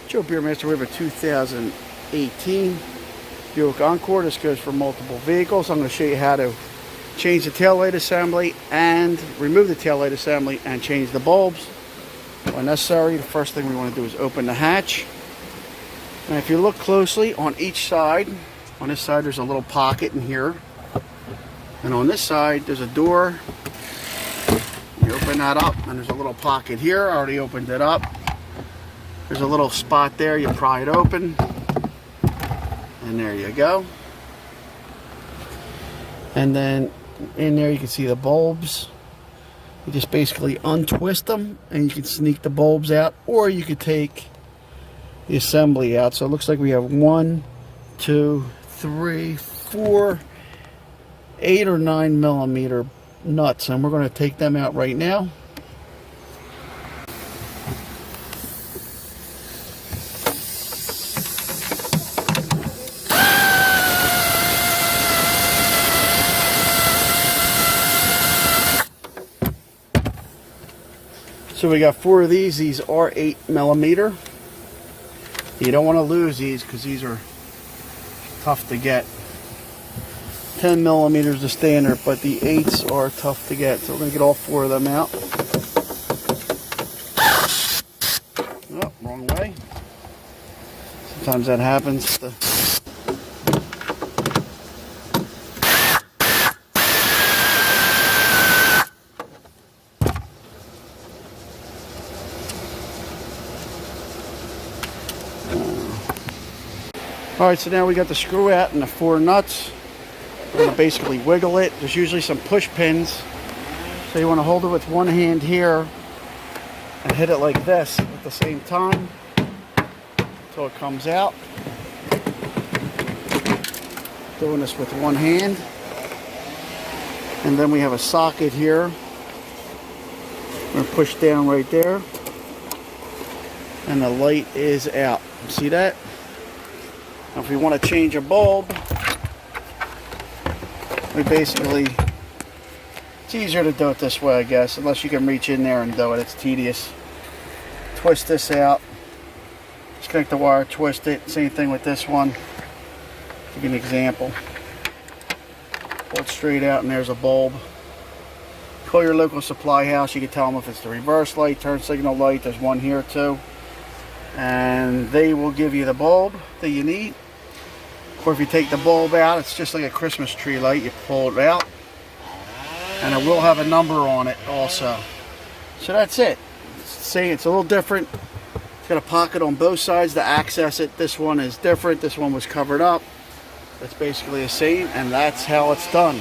Joe Beermaster. We have a 2018 Buick Encore. This goes for multiple vehicles. I'm going to show you how to change the taillight assembly and remove the taillight assembly and change the bulbs when necessary. The first thing we want to do is open the hatch. And if you look closely on each side, on this side there's a little pocket in here, and on this side there's a door. You open that up and there's a little pocket here. I already opened it up. There's a little spot there, you pry it open, and there you go. And then in there you can see the bulbs. You just basically untwist them and you can sneak the bulbs out, or you could take the assembly out. So it looks like we have 1, 2, 3, 4, 8 or 9 millimeter nuts, and we're going to take them out right now. So we got 4 of these. These are 8 millimeter. You don't want to lose these because these are tough to get. 10 millimeters the standard, but the 8s are tough to get. So we're going to get all 4 of them out. Oh, wrong way. Sometimes that happens. Alright, so now we got the screw out and the 4 nuts. We're going to basically wiggle it. There's usually some push pins. So you want to hold it with one hand here and hit it like this at the same time until it comes out. Doing this with one hand. And then we have a socket here. We're going to push down right there. And the light is out. See that? Now if we want to change a bulb, we basically, it's easier to do it this way, I guess, unless you can reach in there and do it. It's tedious. Twist this out, disconnect the wire, twist it. Same thing with this one. Give you an example. Pull it straight out and there's a bulb. Call your local supply house. You can tell them if it's the reverse light, turn signal light. There's one here too. And they will give you the bulb that you need. Or if you take the bulb out, it's just like a Christmas tree light. You pull it out and it will have a number on it also. So that's it. Say it's a little different. It's got a pocket on both sides to access it. This one is different. This one was covered up. It's basically the same, and that's how it's done.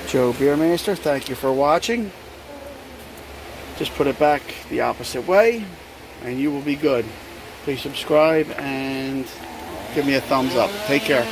Joe Beermaster, thank you for watching. Just put it back the opposite way and you will be good. Please subscribe and give me a thumbs up. Take care.